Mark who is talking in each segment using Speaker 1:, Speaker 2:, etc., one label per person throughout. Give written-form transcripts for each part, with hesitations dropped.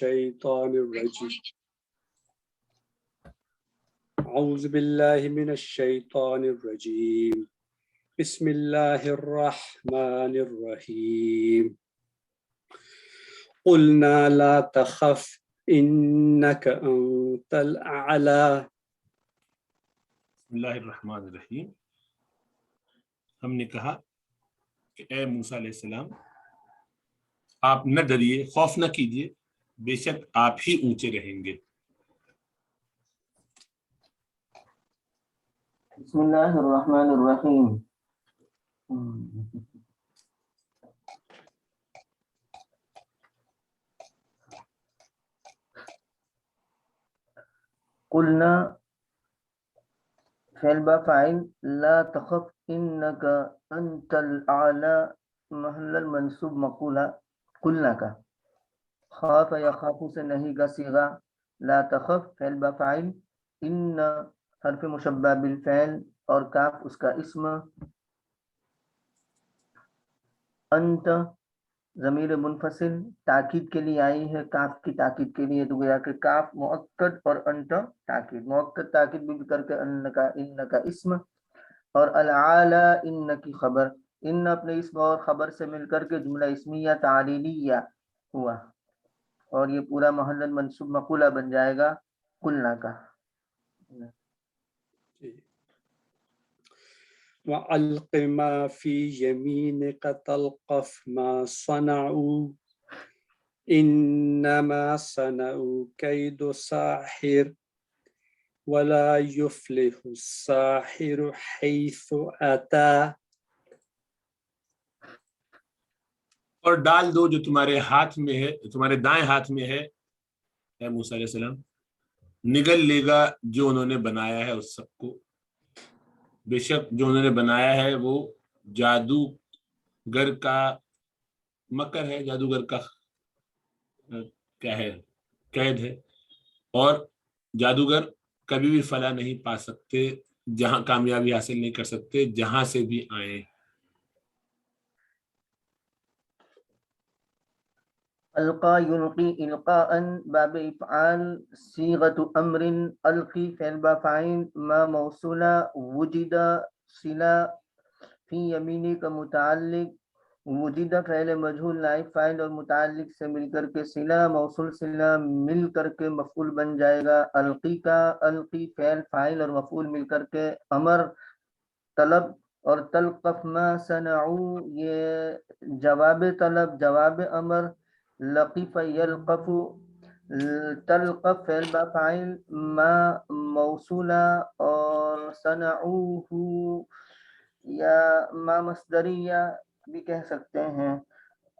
Speaker 1: الشيطان الرجيم أعوذ بالله من الشيطان الرجيم بسم الله الرحمن الرحيم قلنا لا تخف إنك أنت الأعلى
Speaker 2: بسم اللہ الرحمن الرحیم. ہم نے کہا کہ اے موسیٰ علیہ السلام آپ نہ ڈریے، خوف نہ کیجیے، بے شک آپ ہی اونچے رہیں گے.
Speaker 3: بسم اللہ الرحمن الرحیم. قلنا فعل با فاعل لا تخف انك انت الاعلى محل المنصوب مقولہ قلنا کا خاف یخاف سے نہیں کا صیغہ لا تخف فعل با فاعل ان حرف مشبہ بالفعل اور کاف اس کا اسم انت ضمیر منفصل تاکید کے لیے آئی ہے، کاف کی تاکید کے لیے، تو گویا کہ کاف مؤکد اور انت تاکید، مؤکد تاکید بھی کر کے ان کا اسم اور العالی ان کی خبر، ان اپنے اسم اور خبر سے مل کر کے جملہ اسمیہ تعلیلیہ ہوا اور یہ پورا محل منصوب مقولہ بن جائے گا قلنا کا.
Speaker 1: وَأَلْقِ مَا فِي يَمِينِكَ تَلْقَفْ مَا صَنَعُوا إِنَّمَا صَنَعُوا كَيْدُ سَاحِرٍ وَلَا يُفْلِحُ السَّاحِرُ حَيْثُ أَتَى.
Speaker 2: اور ڈال دو جو تمہارے ہاتھ میں ہے، تمہارے دائیں ہاتھ میں ہے اے موسیٰ علیہ السلام، نگل لے گا جو انہوں نے بنایا ہے اس سب کو. بے شک جو انہوں نے بنایا ہے وہ جادوگر کا مکر ہے، جادوگر کا کیا ہے، قید ہے، اور جادوگر کبھی بھی فلاح نہیں پا سکتے، جہاں کامیابی حاصل نہیں کر سکتے جہاں سے بھی آئیں.
Speaker 3: القا یلقی القاء باب افعال صیغۃ امر القی فعل با فاعل ما موصولہ وجد صلہ فی یمینی کا متعلق وجد فعل مجہول نائب فاعل اور متعلق سے مل کر کے صلہ موصول صلہ مل کر کے مفعول بن جائے گا. القی کا القی فعل فاعل اور مفعول مل کر کے امر طلب اور تلقف ما صنعوا یہ جواب طلب جواب امر. لقف یلقف تلقف فعل با فاعل ما موصولہ اور صنعوہ یا ما مصدریہ بھی کہہ سکتے ہیں.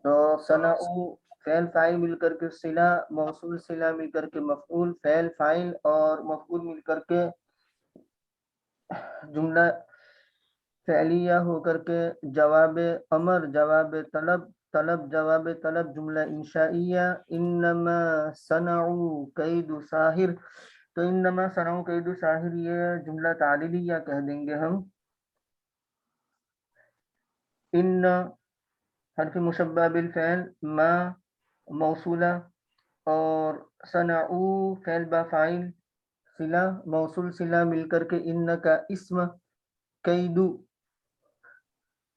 Speaker 3: تو صنعو فعل فاعل مل کر کے صلہ موصول صلہ مل کر کے مفعول فعل فاعل اور مفعول مل کر کے جملہ فعلیہ ہو کر کے جواب امر جواب طلب طلب جواب طلب جملہ انشائیہ. انما صنعوا کید ساحر، تو انما صنعوا کید ساحر یہ جملہ تعلیلیہ کہہ دیں گے ہم. ان حرف مشبہ بالفعل ما موصولہ اور صنعوا فعل با فاعل صلہ موصول صلہ مل کر کے ان کا اسم کید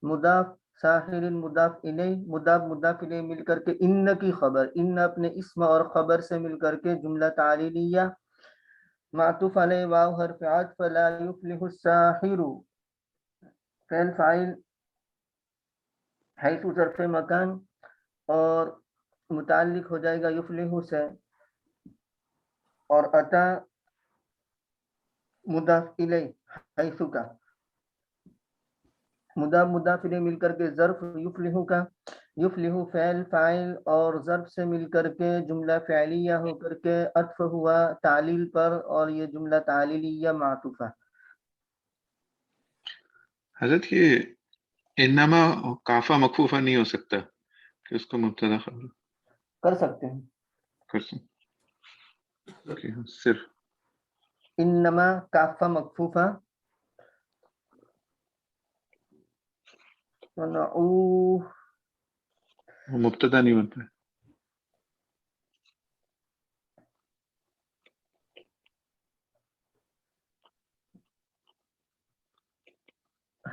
Speaker 3: مضاف ساحر مضاف الیہ مضاف مضاف الیہ مل کر کے ان کی خبر، ان اپنے اسم اور خبر سے مل کر کے جملہ تعلیلیہ. معطوف علیہ واو حرف عطف لا یفلح الساحر فعل فاعل حیث ظرف مکان اور متعلق ہو جائے گا یفلح سے اور اتا مضاف الیہ حیث کا مضاف مضاف الیہ مل کر کے ظرف یفلح کا یفلح فعل فاعل اور ظرف سے مل کر کے جملہ فعلیہ ہو کر کے عطف ہوا تعلیل پر اور یہ جملہ تعلیلیہ معطوفہ.
Speaker 4: حضرت یہ انما کافہ مکفوفہ نہیں ہو سکتا کہ اس کو مبتدا خبر
Speaker 3: کر سکتے ہیں،
Speaker 4: کر سکتے صرف
Speaker 3: انما کافہ مکفوفہ
Speaker 4: مبتدا نہیں بنتا ہے.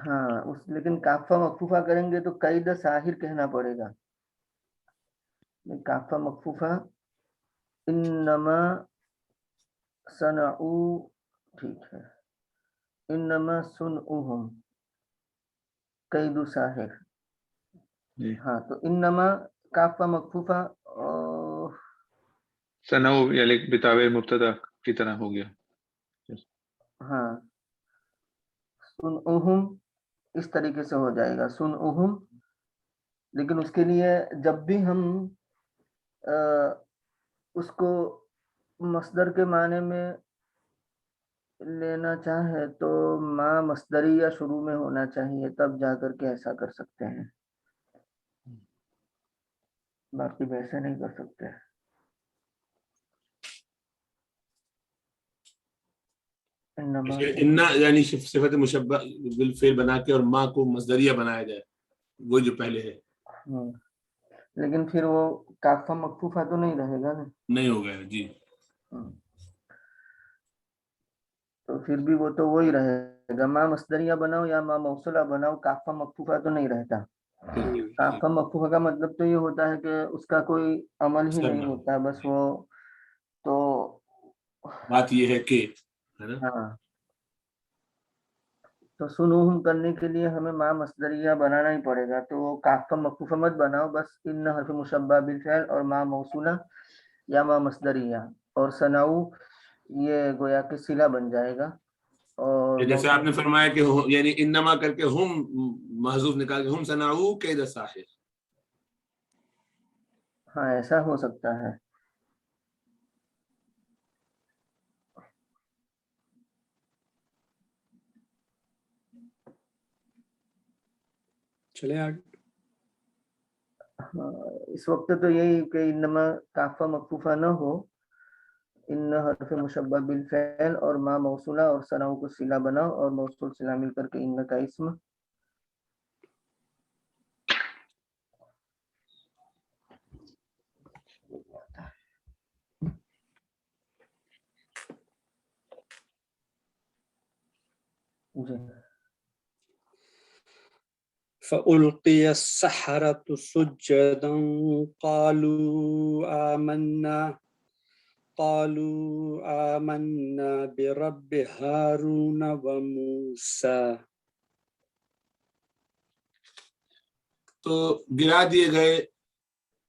Speaker 3: ہاں اس لیکن کافہ مکفوفہ کریں گے تو قید ساحر کہنا پڑے گا. کافہ مکفوفہ انما صنعو ٹھیک ہے انما صنعہم قید ساحر.
Speaker 4: جی
Speaker 3: ہاں تو انما کافہ مکفوفہ
Speaker 4: سنو یعنی بتاوے مبتدا کی طرح ہو گیا.
Speaker 3: ہاں صنعہم اس طریقے سے ہو جائے گا صنعہم. لیکن اس کے لیے جب بھی ہم اس کو مصدر کے معنی میں لینا چاہے تو ما مصدریہ شروع میں ہونا چاہیے تب جا کر کے ایسا کر سکتے ہیں. باقی ویسے نہیں کر سکتے. انما
Speaker 2: انا یعنی صفت مشبہ بالفعل بنا کے اور ما کو مصدریہ بنایا جائے وہ جو پہلے ہے
Speaker 3: لیکن پھر وہ کافہ مکفوفہ تو نہیں رہے گا نا.
Speaker 2: نہیں ہو گیا. جی
Speaker 3: تو پھر بھی وہ تو وہی رہے گا. ما مصدریہ بناؤ یا ما موصولہ بناؤ کافہ مکفوفہ تو نہیں رہتا. کافہ مکفوفہ کا مطلب تو یہ ہوتا ہے کہ اس کا کوئی عمل ہی نہیں ہوتا بس وہ تو
Speaker 2: بات یہ ہے کہ ہے نا.
Speaker 3: ہاں تو سنوہم کرنے کے لیے ہمیں ما مصدریہ بنانا ہی پڑے گا. تو کافہ مکفوفہ مت بناؤ بس ان حرف مشبہ بالفعل اور ما موصولہ یا ما مصدریہ اور صنعو یہ گویا کہ صلہ بن جائے گا. اور
Speaker 2: جیسے آپ نے فرمایا کہ یعنی انما کر کے ہم محذوف نکال کے ہم صنعوا کید الساحر.
Speaker 3: ہاں ایسا ہو سکتا ہے.
Speaker 1: چلیں آگے.
Speaker 3: اس وقت تو یہی کہ انما کافہ مکفوفہ نہ ہو ان حرف مشبہ بالفعل اور ما موصولہ اور صنعوا کو صلہ بناؤ اور موصول صلہ مل کر کے ان کا اسم. جی
Speaker 1: فألقي السحرة سجدا قالوا آمنا برب هارون وموسى.
Speaker 2: تو گرا دیے گئے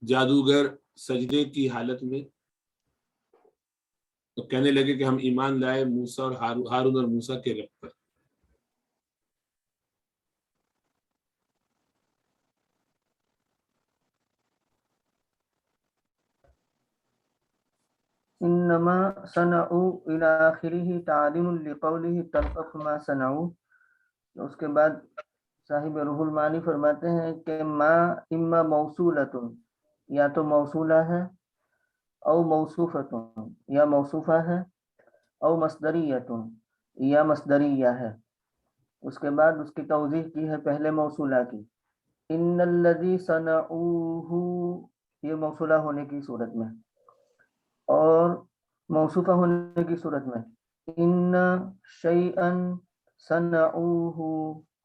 Speaker 2: جادوگر سجدے کی حالت میں تو کہنے لگے کہ ہم ایمان لائے موسیٰ اور ہارون اور موسیٰ کے رب پر.
Speaker 3: انما صنعوا الى آخرہ تعلیم لقولہ تلقف ما صنعوا. اس کے بعد صاحب روح المعانی فرماتے ہیں کہ ما اما موصولۃ یا تو موصولہ ہے او موصوفۃ یا موصوفہ ہے او مصدریۃ یا مصدریہ ہے. اس کے بعد اس کی توضیح کی ہے پہلے موصولہ کی. ان الذی صنعوہ یہ موصولہ ہونے کی صورت میں اور موصوفہ ہونے کی صورت میں ان شیئا صنعوہ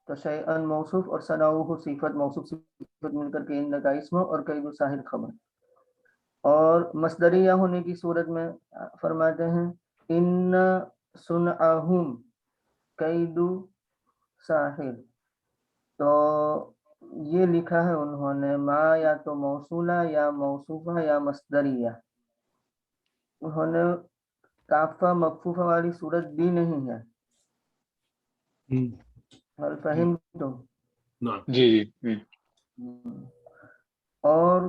Speaker 3: تو شیئا موصوف اور صنعوہ صفت موصوف صفت مل کر کے ان کا اسم اور قید ساحر خبر. اور مصدریہ ہونے کی صورت میں فرماتے ہیں ان صنعہم قید ساحر. تو یہ لکھا ہے انہوں نے ما یا تو موصولہ یا موصوفہ یا مصدریہ. انہوں نے کافہ مکفوفہ والی صورت دی نہیں ہے. حل فہمتم؟
Speaker 4: جی جی.
Speaker 3: اور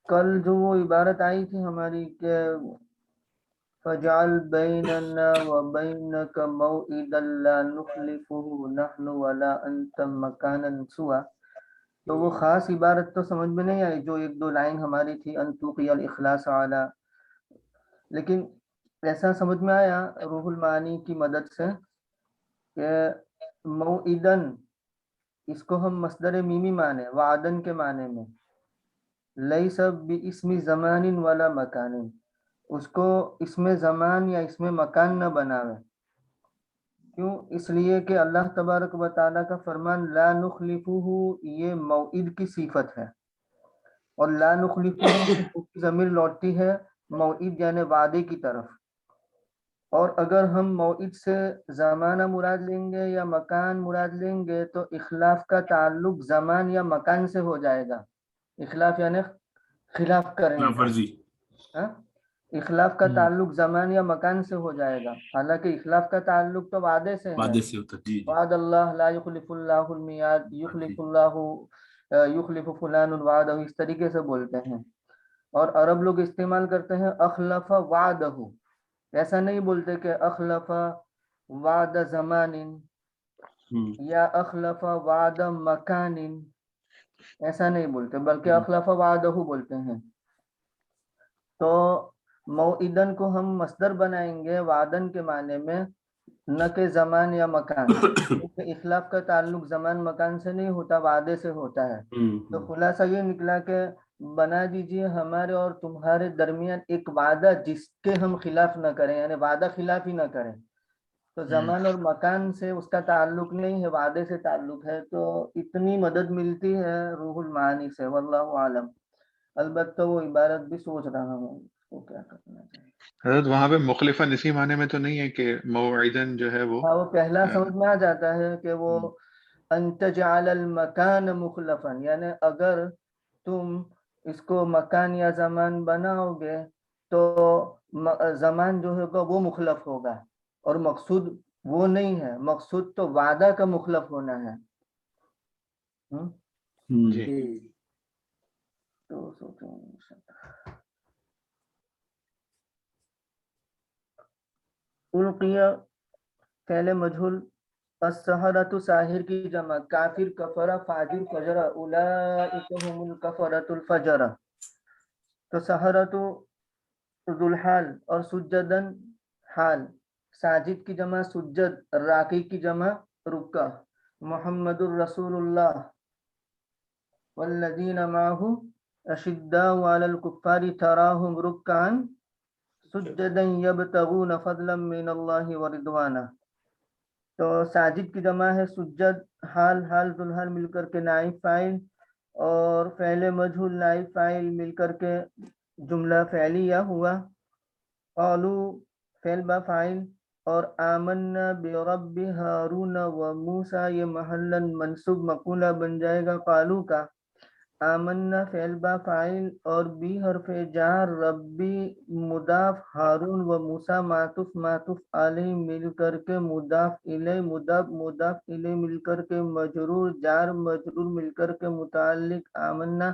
Speaker 3: کل جو وہ عبارت آئی تھی ہماری کہ فجعل بیننا وبینک موعدا لا نخلفہ نحن ولا انت مکانا سوا. تو وہ خاص عبارت تو سمجھ میں نہیں آئی جو ایک دو لائن ہماری تھی ان توقی الاخلاص علی. لیکن ایسا سمجھ میں آیا روح المعانی کی مدد سے کہ موعدن اس کو ہم مصدر میمی مانے وعدن کے معنی میں لیس باسم زمان ولا مکان اس کو اسم زمان یا اسم مکان نہ بناوے. کیوں؟ اس لیے کہ اللہ تبارک و تعالیٰ کا فرمان لا نخلفہ یہ موعد کی صفت ہے، اور لا نخلفہ ضمیر لوٹتی ہے موعد یعنی وعدے کی طرف، اور اگر ہم موعد سے زمانہ مراد لیں گے یا مکان مراد لیں گے تو اخلاف کا تعلق زمان یا مکان سے ہو جائے گا، اخلاف یعنی خلاف کرنے کا،
Speaker 2: ورزی.
Speaker 3: ہاں؟ اخلاف کا تعلق زمان یا مکان سے ہو جائے گا، حالانکہ اخلاف کا تعلق تو وعدے سے ہے،
Speaker 2: وعدے سے ہوتا. جی جی.
Speaker 3: وعد اللہ لا یخلف اللہ المیعاد، یخلف اللہ یخلف فلان الوعد، اس طریقے سے بولتے ہیں، اور عرب لوگ استعمال کرتے ہیں اخلف وعدہ، ایسا نہیں بولتے کہ اخلف وعد زمان یا اخلف وعد مکان، ایسا نہیں بولتے، بلکہ اخلف وعدہ بولتے ہیں. تو موعدن کو ہم مصدر بنائیں گے وعدن کے معنی میں، نہ کہ زمان یا مکان، کیونکہ اخلاف کا تعلق زمان مکان سے نہیں ہوتا، وعدے سے ہوتا ہے. تو خلاصہ یہ نکلا کہ بنا دیجئے ہمارے اور تمہارے درمیان ایک وعدہ جس کے ہم خلاف نہ کریں، یعنی وعدہ خلاف ہی نہ کریں. تو زمان اور مکان سے اس کا تعلق نہیں ہے، وعدے سے تعلق ہے. تو اتنی مدد ملتی ہے روح المعانی سے، واللہ عالم. البتہ وہ عبارت بھی سوچ رہا ہوں اس کو کیا کرنا چاہیے.
Speaker 4: حضرت وہاں پہ مخلفاً اسی معنی میں تو نہیں ہے کہ موعدن جو ہے وہ
Speaker 3: ہاں وہ پہلا سمجھ میں آ جاتا ہے کہ وہ ان تجعل المکان مخلفا، یعنی اگر تم اس کو مکان یا زمان بناؤ گے تو زمان جو ہے وہ مخلف ہوگا، اور مقصود وہ نہیں ہے، مقصود تو وعدہ کا مخلف ہونا ہے.
Speaker 4: جی
Speaker 3: تو سوچو القیہ فعل مجہول، السحرۃ ساحر کی جمع، کافر کفر فاجر فجر، اولئک هم الکفرۃ الفجر. تو سحرۃ ذو الحال اور سجدن حال، ساجد کی جمع سجد، راکی کی جمع رکع، محمد الرسول اللہ والذین معه اشداء علی الکفار تراہم رکعا سجدا یبتغون فضلا من اللہ ورضوانا. تو ساجد کی جمع ہے سجد، حال حال ذوالحال مل کر کے نائب فاعل، اور فعل مجہول نائب فاعل مل کر کے جملہ فعلیہ ہوا. قالو فعل با فاعل، اور آمنا برب ہارون و موسیٰ یہ محلا منصوب مقولہ بن جائے گا قالو کا. آمنا فعل با فاعل اور بی حرف جار ربی مضاف، ہارون و موسیٰ معطوف معطوف علیہ مل کر کے مضاف الیہ مضاف الیہ مل کر کے مجرور جار مجرور مل کر کے متعلق آمنا.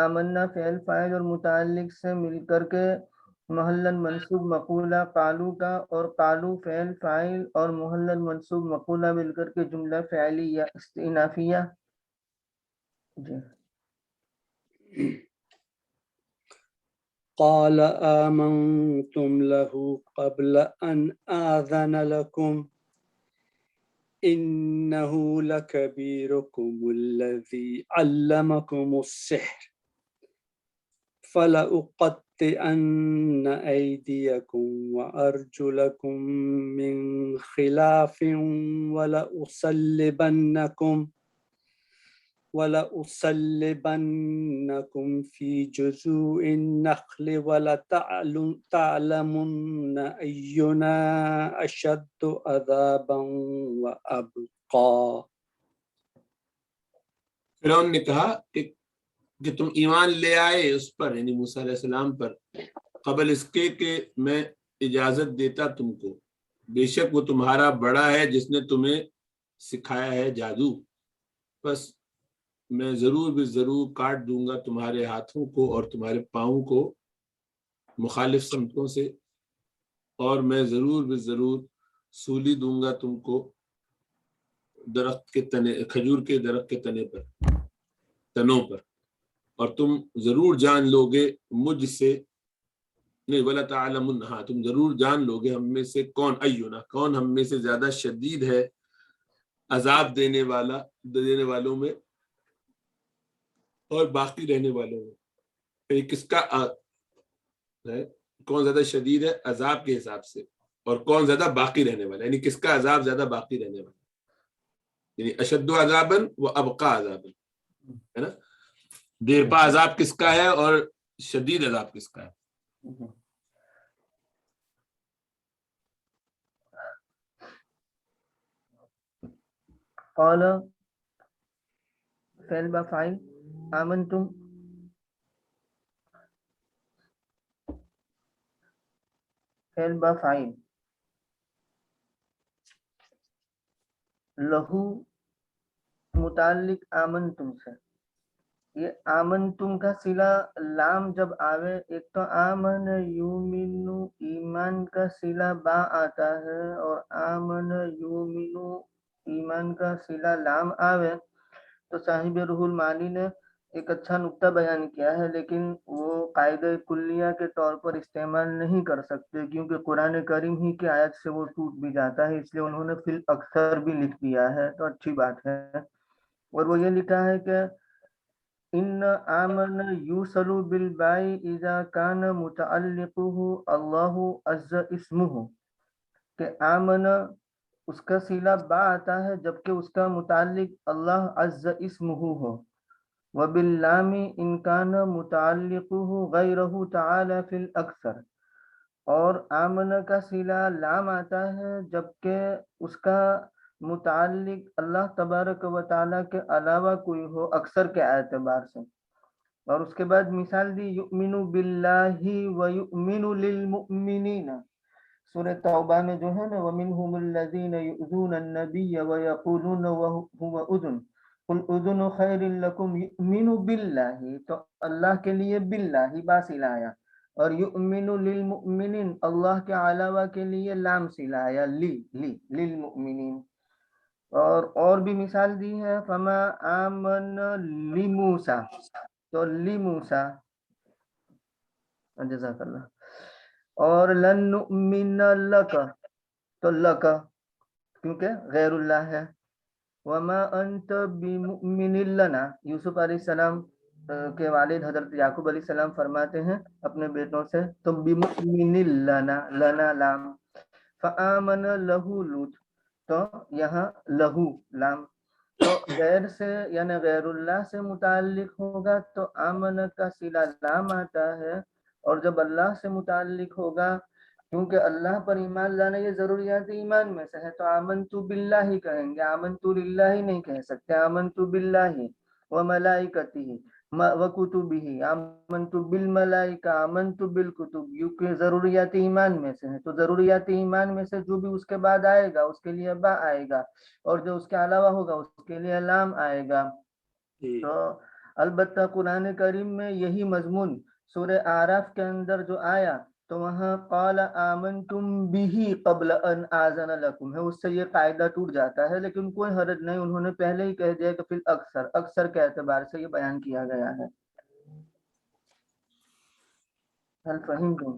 Speaker 3: آمنا فعل فاعل اور متعلق سے مل کر کے محلاً منصوب مقولہ قالو کا، اور قالو فعل فاعل اور محلاً منصوب مقولہ مل کر کے جملہ فعلیہ استئنافیہ. جی
Speaker 1: قال آمنتم له قبل أن آذن لكم إنه لكبيركم الذي علمكم السحر فلأقطعن أيديكم وأرجلكم من خلاف ولأصلبنكم في جذوع النخل ولتعلمن أينا أشد عذابا وأبقى.
Speaker 2: فرعون نے کہا کہ تم ایمان لے آئے اس پر، یعنی موسیٰ علیہ السلام پر، قبل اس کے کہ میں اجازت دیتا تم کو، بے شک وہ تمہارا بڑا ہے جس نے تمہیں سکھایا ہے جادو، بس میں ضرور بھی ضرور کاٹ دوں گا تمہارے ہاتھوں کو اور تمہارے پاؤں کو مخالف سمتوں سے، اور میں ضرور بھی ضرور سولی دوں گا تم کو درخت کے تنے، کھجور کے درخت کے تنوں پر، اور تم ضرور جان لو گے مجھ سے، نہیں ولا تعلمن، ہاں تم ضرور جان لو گے ہم میں سے کون، اینا کون ہم میں سے زیادہ شدید ہے عذاب دینے والوں میں اور باقی رہنے والوں میں. یہ کس کا ہے؟ کون زیادہ شدید ہے عذاب کے حساب سے. اور کون زیادہ باقی رہنے والا، یعنی کس کا عذاب زیادہ باقی رہنے والا، یعنی اشد عذاباً و ابقا عذاباً، ہے نا، دیر پا عذاب کس کا ہے اور شدید عذاب کس کا ہے.
Speaker 3: قال فعل با فاعل آمنتم فعل با فاعل لہو متعلق آمنتم سے. یہ آمنتم کا صلہ لام جب آوے، ایک تو آمن یومنو ایمان کا صلہ با آتا ہے، اور آمن یومنو ایمان کا صلہ لام آوے تو صاحب روح المعانی نے ایک اچھا نقطہ بیان کیا ہے، لیکن وہ قاعدہ کلیہ کے طور پر استعمال نہیں کر سکتے کیونکہ قرآن کریم ہی کی آیت سے وہ ٹوٹ بھی جاتا ہے، اس لیے انہوں نے فی الاکثر بھی لکھ دیا ہے، تو اچھی بات ہے. اور وہ یہ لکھا ہے کہ ان آمن یوصل بالباء اذا کان متعلقہ اللہ عز اسمہ، کہ آمن اس کا صلہ با آتا ہے جبکہ اس کا متعلق اللہ عز اسمہ ہو. وباللام ان کان متعلقہ غیرہ تعالی فی الاکثر، اور آمن کا صلہ لام آتا ہے جبکہ اس کا متعلق اللہ تبارک و تعالیٰ کے علاوہ کوئی ہو اکثر کے اعتبار سے. اور اس کے بعد مثال دی یؤمن باللہ و یؤمن للمؤمنین، سورہ توبہ میں جو ہے نا وَمِنْهُمُ الَّذِينَ يُؤْذُونَ النَّبِيَّ وَيَقُولُونَ وَهُوَ أُذُنٌ قُلْ أُذُنُ خَيْرٍ لَكُمْ يُؤْمِنُ بِاللَّهِ، تو اللہ کے لیے باللہ با صلہ آیا، اور یؤمن للمؤمنین اللہ کے علاوہ کے لیے لام صلہ آیا للمؤمنین. اور بھی مثال دی ہے فما آمن لموسیٰ، تو لموسیٰ، جزاک اللہ. اور لن نؤمن لک، تو لک کیونکہ غیر اللہ ہے. وما انت بمؤمن لنا، یوسف علیہ السلام کے والد حضرت یعقوب علیہ السلام فرماتے ہیں اپنے بیٹوں سے تو بمؤمن لنا، لنا لام. فآمن لہو لوط، تو یہاں لہو لام، تو غیر سے یعنی غیر اللہ سے متعلق ہوگا تو آمن کا صلہ لام آتا ہے، اور جب اللہ سے متعلق ہوگا کیونکہ اللہ پر ایمان لانا یہ ضروریات ایمان میں سے ہے تو آمنت باللہ کہیں گے، آمنت للہ نہیں کہہ سکتے. آمنت باللہ وملائکتہ وکتبہ، آمنت بالملائکہ، آمنت بالکتب، یہ کہ ضروریات ایمان میں سے ہے، تو ضروریات ایمان میں سے جو بھی اس کے بعد آئے گا اس کے لیے با آئے گا، اور جو اس کے علاوہ ہوگا اس کے لیے لام آئے گا. تو البتہ قرآن کریم میں یہی مضمون سورہ اعراف کے اندر جو آیا تو وہاں قال آمنتم به قبل ان آذن لکم ہے، اس سے یہ قاعدہ ٹوٹ جاتا ہے، لیکن کوئی حرج نہیں، انہوں نے پہلے ہی کہہ دیا کہ فی الاکثر، اکثر کے اعتبار سے یہ بیان کیا گیا ہے. هل فهمتم؟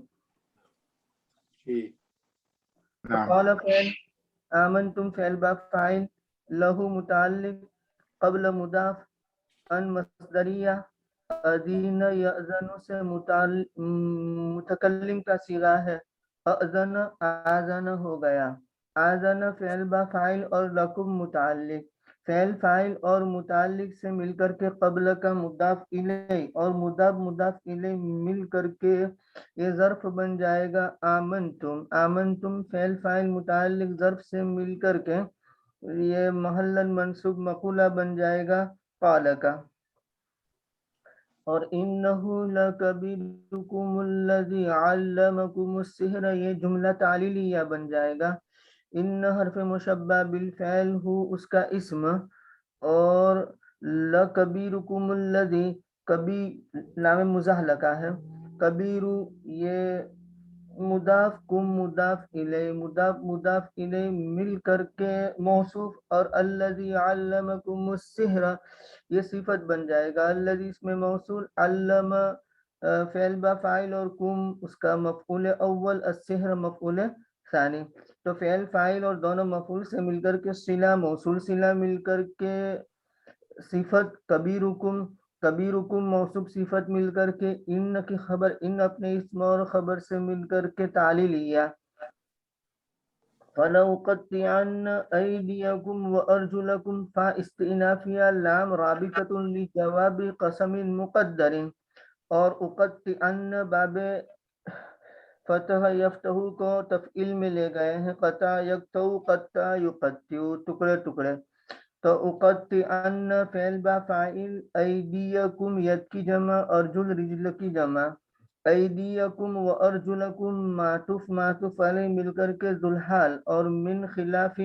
Speaker 3: قال فعل آمنتم فعل با فاعل له متعلق قبل مضاف ان مصدریہ اذین یأذن سے متکلم کا صیغہ ہے، اذن آذن ہو گیا. آذن فعل با فاعل اور لکم متعلق، فعل فاعل اور متعلق سے مل کر کے قبل کا مضاف الیہ اور مضاف الیہ مل کر کے یہ ظرف بن جائے گا آمنتم. آمنتم فعل فاعل متعلق ظرف سے مل کر کے یہ محلا منصوب مقولہ بن جائے گا قال کا. اور انہو لکبیرکم الذی علمکم السحر، یہ جملہ تعلیلیہ بن جائے گا. ان حرف مشبہ بالفعل ہو اس کا اسم، اور لکبیرکم الذی، کبی لام مزاحلقہ ہے، کبیرو یہ مضاف کم مضاف الیہ مل کر کے موصوف، اور الذی علمکم السحر یہ صفت بن جائے گا. الذی اس میں موصول، علم فعل با فاعل اور کم اس کا مفعول اول، السحر مفعول ثانی. تو فعل فاعل اور دونوں مفعول سے مل کر کے صلہ موصول صلہ مل کر کے صفت کبیرکم موصوف صفت مل کر کے ان کی خبر، ان اپنے اسم اور خبر سے مل کر کے تعلیلیہ. فلأقطعن أيديكم وأرجلكم فا استئنافیہ لام رابطۃ لجواب قسم مقدر، اور اقطعن باب فتح یفتح کو تفعیل میں لے گئے ہیں، قطع یقطع قطع یقطع ٹکڑے ٹکڑے، تو اقطعن فعل با فاعل، ایدیکم ید کی جمع، ارجل رجل کی جمع، ایدیکم و ارجلکم معطوف معطوف علیہ مل کر کے ذوالحال، اور من خلاف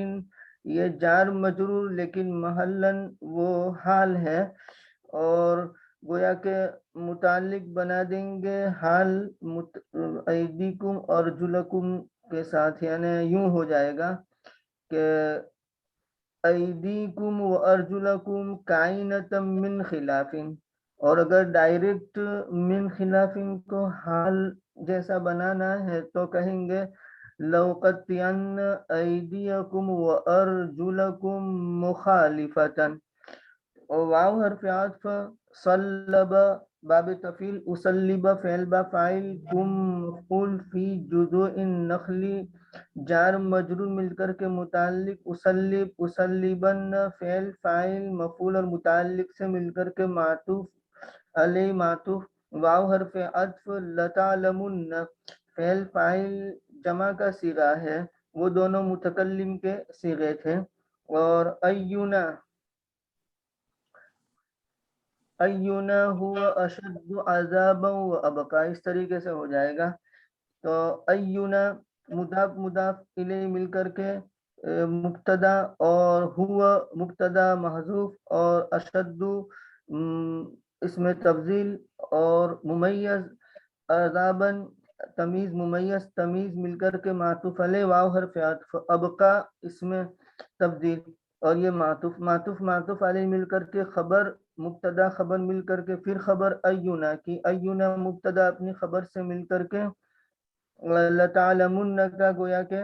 Speaker 3: یہ جار مجرور لیکن محلن وہ حال ہے، اور گویا کہ متعلق بنا دیں گے حال ایدیکم اور ارجلکم کے ساتھ، یعنی یوں ہو جائے گا کہ ایدیکم و ارجلکم کائنۃ من خلاف، اور اگر ڈائریکٹ من خلاف کو حال جیسا بنانا ہے تو کہیں گے لَأُقَطِّعَنَّ أَيْدِيَكُمْ وَأَرْجُلَكُمْ مُخَالِفَةً، اور واو حرف عطف، صلب باب تفعیل، اسلب فعل با فاعل، کم مفعول فی جزء النخل جار مجرور مل کر کے متعلق، اسلب اسلبن فعل فاعل مفعول اور متعلق سے مل کر کے معطوف علیہ معطوف، واو حرف عطف، لتعلمن فعل فاعل جمع کا صیغہ ہے، وہ دونوں متکلم کے صیغے تھے، اور اینا ہوا اشد عذابا و ابقا اس طریقے سے ہو جائے گا، تو اینا مضاف مضاف الیہ مل کر کے مبتدا، اور ہوا مبتدا محذوف، اور اشد اس میں تفضیل، اور ممیز عذابا تمیز ممیز تمیز مل کر کے معطوف علیہ واو حرف عطف، ابقا اس میں تبدیل، اور یہ معطوف معطوف معطوف علیہ مل کر کے خبر مبتدا خبر مل کر کے پھر خبر اینا کی، اینا مبتدا اپنی خبر سے مل کر کے لتعلمن کا گویا کہ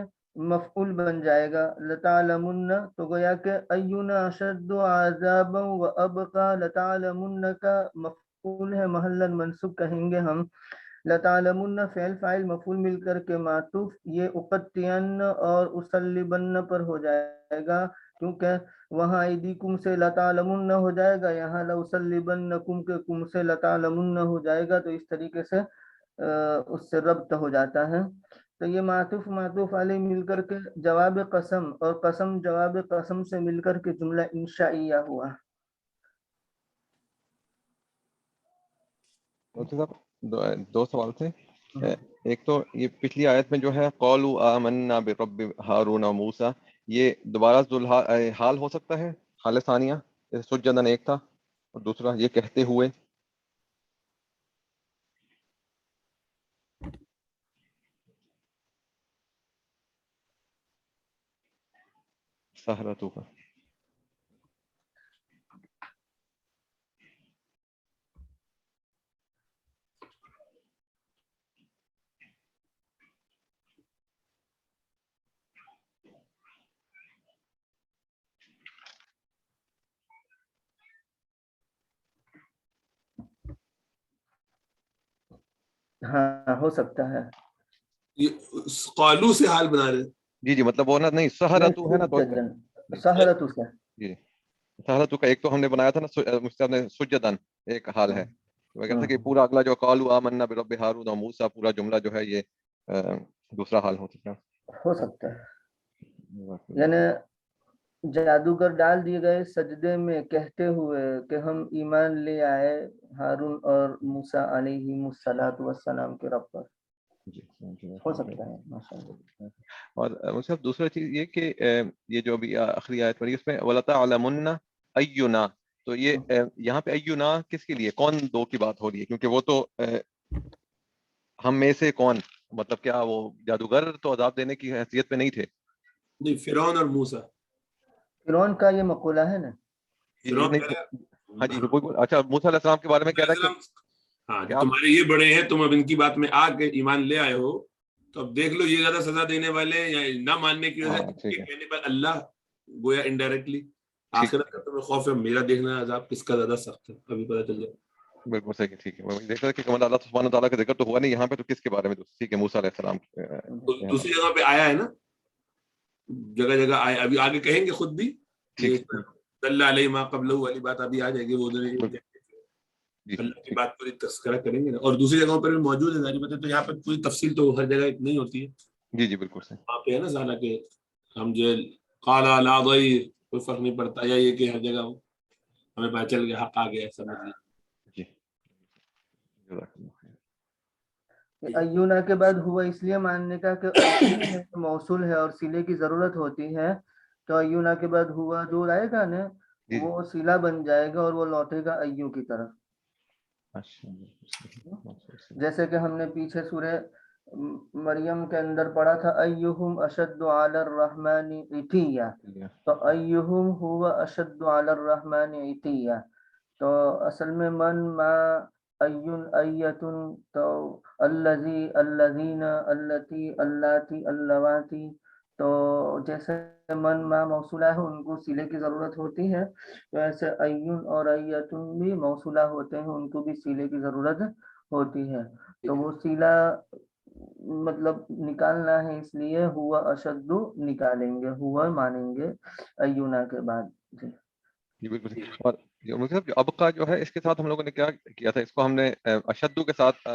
Speaker 3: مفعول بن جائے گا، لتعلمن تو گویا کہ اینا اشد عذابا و ابقا، لتعلمن کا مفعول ہے محلا منصوب کہیں گے ہم، لتعلمن فعل فاعل مفعول مل کر کے معطوف، یہ اقطعن اور اسلبن پر ہو جائے گا، کیونکہ وہاں ایدیکم سے لتعلمن ہو جائے گا، یہاں لأصلبنکم کے کم سے لتعلمن ہو جائے گا، تو اس طریقے سے اس سے ربط ہو جاتا ہے، تو یہ معطوف معطوف علیہ مل کر کے جواب قسم، اور قسم جواب قسم سے مل کر کے جملہ انشائیہ ہوا۔
Speaker 5: دو سوال تھے، ایک تو یہ پچھلی آیت میں جو ہے قولوا آمنا برب ہارون و موسیٰ، یہ دوبارہ حال ہو سکتا ہے، حال ثانیہ سجدن ایک تھا، اور دوسرا یہ کہتے ہوئے سحرتو کا۔
Speaker 3: ہاں ہو سکتا ہے،
Speaker 2: یہ قالو سے حال بنا رہے ہیں۔
Speaker 5: جی مطلب وہ نہیں سحرتو ہے نا، تو
Speaker 3: سحرتو سے
Speaker 5: جی سحرتو کا ایک تو ہم نے بنایا تھا نا مستعد نے سجدن ایک حال ہے، وہ کہتے ہیں کہ پورا اگلا جو قالوا آمنا برب ہارون و موسیٰ پورا جملہ جو ہے یہ دوسرا حال ہو
Speaker 3: سکتا ہے، یعنی جادوگر ڈال دیے گئے سجدے میں کہتے ہوئے کہ ہم ایمان لے آئے ہارون اور موسیٰ علیہ السلام کے رب پر، ہو سکتا ہے ماشاءاللہ۔
Speaker 5: اور صرف دوسرا چیز یہ کہ یہ جو ابھی آخری آیت پڑھی اس میں وَلَتَعْلَمُنَّ أَيُّنَا، تو یہ یہاں پہ ایونا کس کے لیے، کون دو کی بات ہو رہی ہے؟ کیونکہ وہ تو ہم میں سے کون، مطلب کیا وہ جادوگر تو عذاب دینے کی حیثیت پہ نہیں تھے؟
Speaker 2: نہیں، فرعون اور موسیٰ،
Speaker 3: فرعون کا یہ مقولہ ہے نا،
Speaker 5: ہاں جی اچھا موسیٰ علیہ السلام کے بارے میں کہہ رہا ہے
Speaker 2: ہاں تمہارے یہ بڑے ہیں، تم اب ان کی بات میں آ کے ایمان لے آئے ہو، تو اب دیکھ لو یہ زیادہ سزا دینے والے یا نہ ماننے کی وجہ سے کہنے پر اللہ گویا انڈائریکٹلی آخرت کا تمہیں خوف ہے، میرا دیکھنا عذاب کس کا زیادہ سخت ہے ابھی پتہ چل جائے۔
Speaker 5: بالکل صحیح، ٹھیک ہے، میں دیکھ رہا کہ اللہ سبحانہ تعالیٰ کا ذکر تو ہوا نہیں یہاں پہ، تو کس کے بارے میں؟ ٹھیک ہے موسیٰ علیہ السلام
Speaker 2: دوسری جگہ پہ آیا ہے نا، جگہ جگہ آئے, ابھی آگے کہیں گے خود بھی, یہ
Speaker 5: ٹھیک
Speaker 2: اللہ علیہ ما قبلہ والی بات ابھی آ جائے گی, وہ
Speaker 5: جی
Speaker 2: اللہ کی بات پوری تذکرہ کریں گے, اور دوسری جگہوں پر بھی موجود ہے ظاہر بات ہے, تو یہاں پر پوری تفصیل تو ہر جگہ نہیں ہوتی ہے.
Speaker 5: جی جی بالکل صحیح.
Speaker 2: وہاں پہ ہے نا سالہ کہ ہم جو قال لا ضیر, کوئی فرق نہیں پڑتا, یا یہ کہ ہر جگہ ہمیں پتہ چل گیا حق آ گیا, سمجھ لیں.
Speaker 5: جی جزاک اللہ خیر.
Speaker 3: ایونا کے بعد ہوا اس لیے ماننے کا کہ ایونا موصول ہے اور سلے کی ضرورت ہوتی ہے, تو ایونا کے بعد ہوا جو رہے گا نا
Speaker 5: جی
Speaker 3: وہ سلا بن جائے گا اور وہ لوٹے گا ایو کی طرف. جیسے کہ ہم نے پیچھے سورہ مریم کے اندر پڑھا تھا ایہم اشد علی الرحمن عتیا, تو ایہم ہوا اشد علی الرحمن عتیا, تو اصل میں من ما ایون ایتن, تو الذی الذین اللتی اللاتی اللواتی, تو جیسے من ما موصولہ ہے ان کو سلے کی ضرورت ہوتی ہے, تو ایسے ایون اور ایتن بھی موصولہ ہوتے ہیں, ان کو بھی سلے کی ضرورت ہوتی ہے. تو وہ سیلا مطلب نکالنا ہے, اس لیے ہوا اشد نکالیں گے, ہوا مانیں گے ایونا کے بعد.
Speaker 5: جی بالکل. اور مطلب اب کا جو ہے اس کے ساتھ ہم لوگوں نے کیا کیا تھا, اس کو ہم نے اشدو کے ساتھ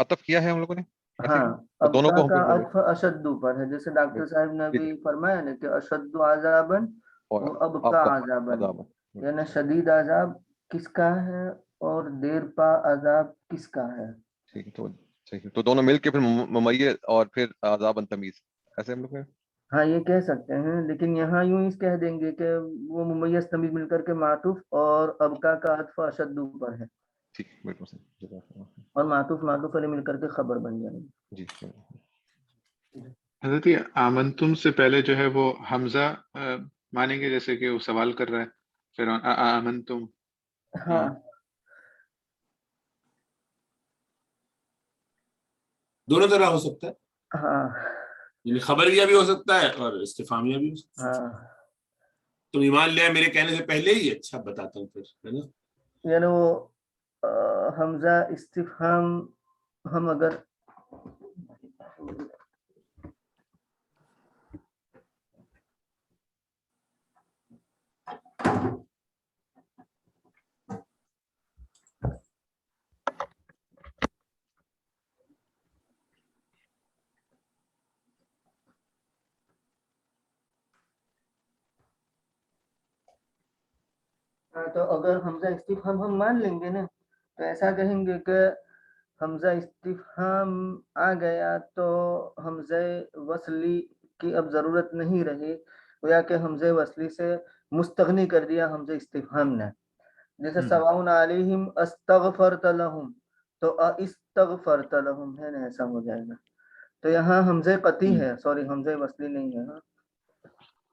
Speaker 5: عطف کیا ہے ہم لوگوں نے,
Speaker 3: ہاں,
Speaker 5: اور دونوں
Speaker 3: ابقا
Speaker 5: کو ہم
Speaker 3: کا
Speaker 5: لوگ
Speaker 3: عطف اشدو پر ہے, جیسے ڈاکٹر صاحب نے بھی فرمایا نا کہ اشد عذابن
Speaker 5: اور
Speaker 3: وہ ابقا عذابن, یعنی شدید عذاب کس کا ہے اور دیر پا عذاب کس کا ہے.
Speaker 5: ٹھیک, تو دونوں مل کے پھر ممیز اور پھر عذاب تمیز, ایسے ہم لوگ.
Speaker 3: ہاں یہ کہہ سکتے ہیں, لیکن یہاں یوں اس کہہ دیں گے کہ وہ ممیز تمیز مل کر کے معطوف اور ابقا کا عطف اشدو پر ہے,
Speaker 5: ٹھیک بالکل صحیح.
Speaker 3: اور معطوف علیہ مل کر کے خبر بن جائے گی.
Speaker 5: جی
Speaker 4: حضرت آمنتم سے پہلے جو ہے وہ حمزہ مانیں گے, جیسے کہ وہ سوال کر رہا ہے پھر آمنتم.
Speaker 3: ہاں
Speaker 2: دونوں طرح ہو سکتا ہے,
Speaker 3: ہاں
Speaker 2: یعنی خبریہ بھی ہو سکتا ہے اور استفہامیہ بھی ہو سکتا ہے.
Speaker 3: ہاں,
Speaker 2: تم ایمان لیا میرے کہنے سے پہلے ہی, اچھا بتاتا ہوں پھر, ہے نا.
Speaker 3: یعنی وہ حمزہ استفہام ہم اگر تو اگر حمزہ استفہام ہم مان لیں گے نا, تو ایسا کہیں گے کہ حمزہ استفہام آ گیا تو حمزہ وصلی کی اب ضرورت نہیں رہی, گویا کہ حمزہ وصلی سے مستغنی کر دیا حمزہ استفہام نے. جیسے سواؤن علیہم استغفرت لہم, تو استغفرت لہم ہے نا, ایسا ہو جائے گا. تو یہاں حمزہ قطعی ہے, سوری حمزہ وصلی نہیں ہے.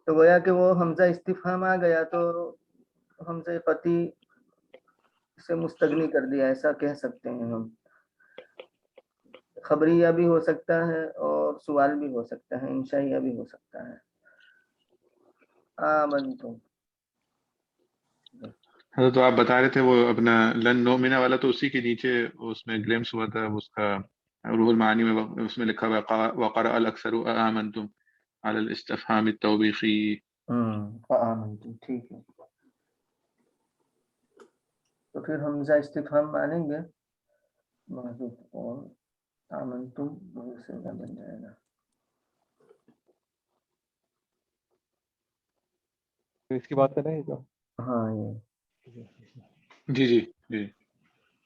Speaker 3: تو گویا کہ وہ حمزہ استفہام آ گیا تو حمزہ قطعی سے مستغنی کر دیا, ایسا کہہ سکتے ہیں ہم. خبریہ بھی ہو سکتا ہے اور سوال بھی ہو سکتا ہے, انشائیہ بھی ہو سکتا ہے. آمنتم,
Speaker 4: حضرت تو آپ بتا رہے تھے وہ اپنا لن نؤمنا والا, تو اسی کے نیچے اس میں گلیمس ہوا تھا اس کا روح المعانی میں, اس میں لکھا ہوا وقرأ الاکثر آمنتم علی الاستفہام التوبیخی.
Speaker 3: آمنتم, ٹھیک ہے. تو پھر حمزہ استفہام مانیں گے محذوف, اور آمنتم سے بن جائے گا.
Speaker 5: اس کی بات کر رہے ہیں جو,
Speaker 3: ہاں یہ
Speaker 4: جی جی جی.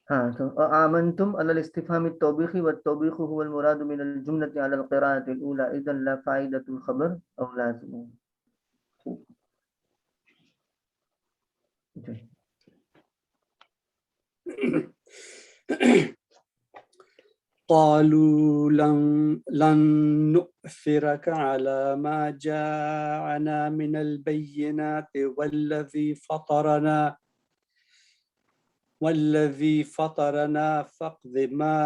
Speaker 3: ہاں, تو آمنتم علی الاستفهام التوبیخی, والتوبیخ هو المراد من الجملة على القراءة الأولى إذا لا فائدة الخبر أو لازم.
Speaker 1: قالوا لن نؤثرك على ما جاءنا من البينات والذي فطرنا فاقض ما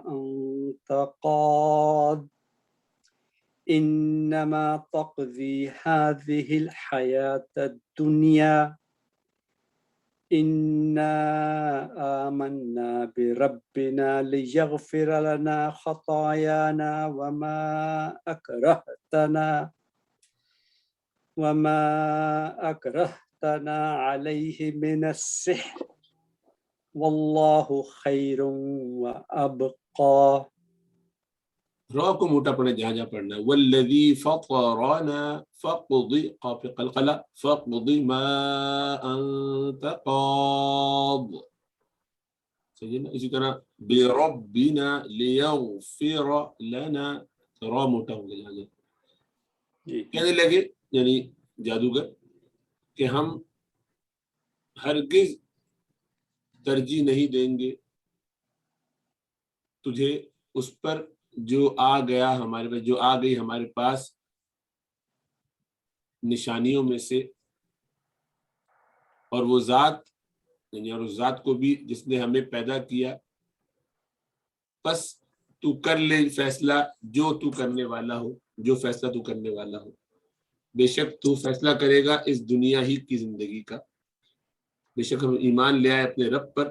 Speaker 1: أنت قاض إنما تقضي هذه الحياة الدنيا إنا آمنا بربنا ليغفر لنا خطايانا وما أكرهتنا عليه من السحر والله خير وأبقى.
Speaker 2: را کو موٹا پڑھنا جہاں جہاں پڑھنا ہے. والذی فطرنا فاقض قاف قلقلہ فاقض ما انت قاض. صحیح ہے نا. اسی طرح بربنا لیغفر لنا را موٹا ہو گیا جہاں جہاں. کہنے لگے یعنی جادوگر کہ ہم ہرگز ترجیح نہیں دیں گے تجھے اس پر جو آ گیا ہمارے پاس، جو آ گئی ہمارے پاس نشانیوں میں سے، اور وہ ذات یعنی اور اس ذات کو بھی جس نے ہمیں پیدا کیا. بس تو کر لے فیصلہ جو تو کرنے والا ہو، جو فیصلہ تو کرنے والا ہو. بے شک تو فیصلہ کرے گا اس دنیا ہی کی زندگی کا. بے شک ہم ایمان لے آئے اپنے رب پر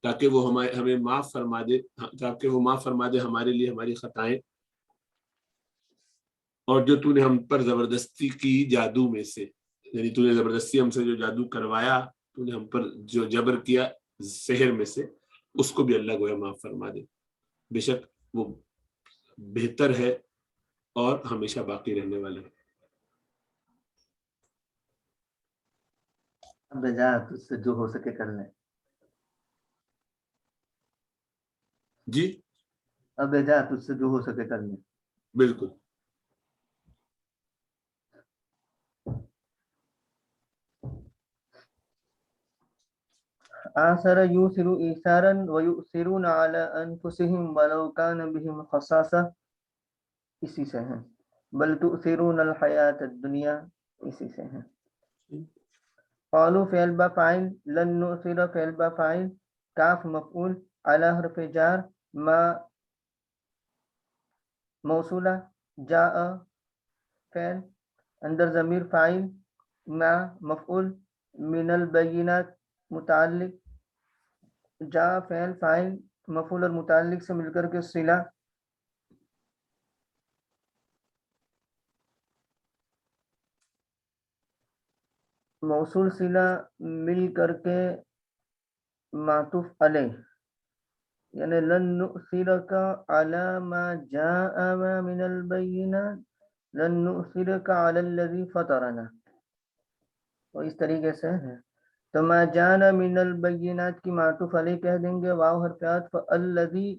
Speaker 2: تاکہ وہ ہمیں معاف فرما دے، تاکہ وہ معاف فرما دے ہمارے لیے ہماری خطائیں، اور جو تو نے ہم پر زبردستی کی جادو میں سے، یعنی تو نے زبردستی ہم سے جو جادو کروایا، تو نے ہم پر جو جبر کیا سحر میں سے، اس کو بھی اللہ گویا معاف فرما دے. بے شک وہ بہتر ہے اور ہمیشہ باقی رہنے والا ہے.
Speaker 3: اب جا تجھ سے جو ہو سکے کر لیں.
Speaker 2: جی
Speaker 3: اب جا تجھ سے جو ہو سکے کر لیں.
Speaker 2: بالکل.
Speaker 3: آثر یوثر ایثارا ویؤثرون علی انفسهم ولو کان بهم خصاصہ، اسی سے ہیں. بل تؤثرون الحیات الدنیا، اسی سے ہیں. قالوا فعل با فاعل، لن نؤثر فعل با فاعل، کاف مفعول، علی حرف جار، ما موصولہ، جاء فعل، اندر ضمیر فاعل، ما مفعول، من البینات متعلق، جاء فعل فاعل مفعول اور متعلق سے مل کر کے صلہ، موصول صلہ مل کر کے معطوف علیہ، یعنی لن نؤثرک علی ما جاءنا من البینات لن نؤثرک علی الذی فطرنا. تو اس طریقے سے ہے. تو ما جانا من البینات کی معطوف علیہ کہہ دیں گے، واو حرف عطف، الذی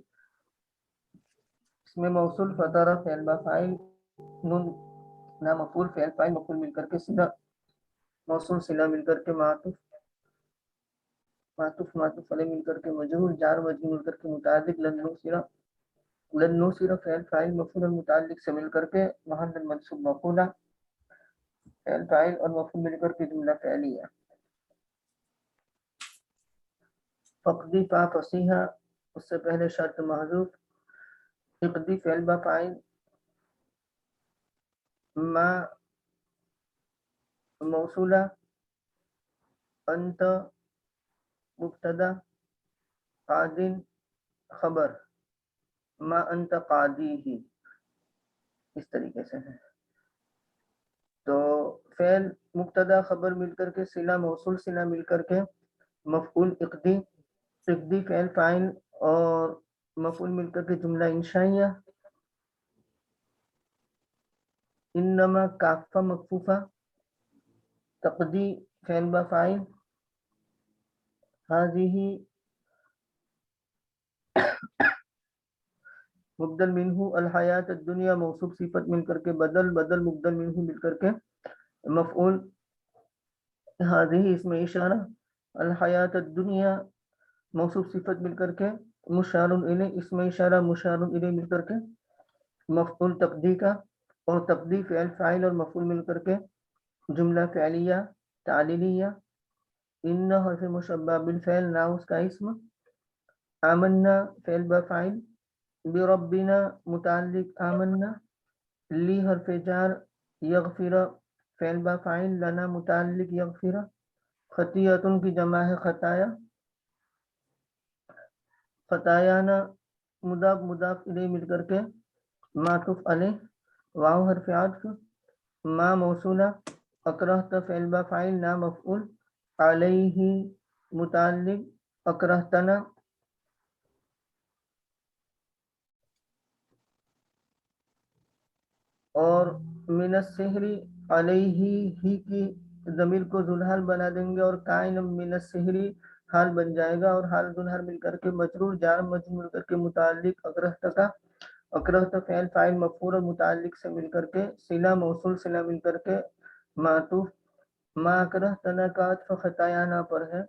Speaker 3: اس میں موصول، فطر فعل با فاعل، نون نا مفعول، فعل فاعل مفعول مل کر کے صلہ، موصول صلہ مل کر کے معطوف علیہ مل کر کے مجرور، جار مجرور مل کر کے متعلق، لن نوصر فعل فاعل مفعول اور متعلق سے مل کر کے محل منصوب مفعولہ، فعل فاعل اور مفعول مل کر کے جملہ فعلیہ. فقدی فا فصیحہ، اس سے پہلے شرط محذوف. اقدی فعل با فاعل، ما موصولہ، انت مبتدا، قادن خبر، ما انت قادی ہی، اس طریقے سے ہے. تو فعل مبتدا خبر مل کر کے صلہ، موصول صلہ مل کر کے مفعول اقدی، اقدی فعل فاعل اور مفعول مل کر کے جملہ انشائیہ. انما کافہ مکفوفہ، تقدی فعل با فاعل، هذه مبدل منہ، الحیات الدنیا موصوف صفت مل کر کے بدل، بدل مبدل منہ مل کر کے مفعول، هذه اسم اشارہ، الحیات الدنیا موصوف صفت مل کر کے مشار الیہ، اسم اشارہ مشار الیہ مل کر کے مفعول تقدی کا، اور تقدی فعل فاعل اور مفعول مل کر کے جملہ فعلیہ تعلیلیہ. ان حرف مشبہ بالفعل، نا اس کا اسم، آمنا فعل با فاعل، بربنا متعلق آمنا، لی حرف جار، یغفر فعل با فاعل، لنا متعلق یغفر، خطیتن کی جمع ہے خطایا. خطایانا مضاف مضاف الیہ مل کر کے معطوف علیہ. واو حرف عطف. ما موصولہ. اکرہت فعل با فاعل نا مفعول. علیہ متعلق. اکرہتنا. اور من السحر علیہ ہی کی ضمیر کو ذوالحال بنا دیں گے اور کائن من السحر حال بن جائے گا اور حال ذوالحال مل کر کے مجرور جار مجرور مل کر کے متعلق اکرہت کا. اکرہت فعل فاعل مفعول اور متعلق سے مل کر کے صلہ موصول صلہ مل کر کے معطوف. ما اکرہتنا کا عطف خطایانا پر ہے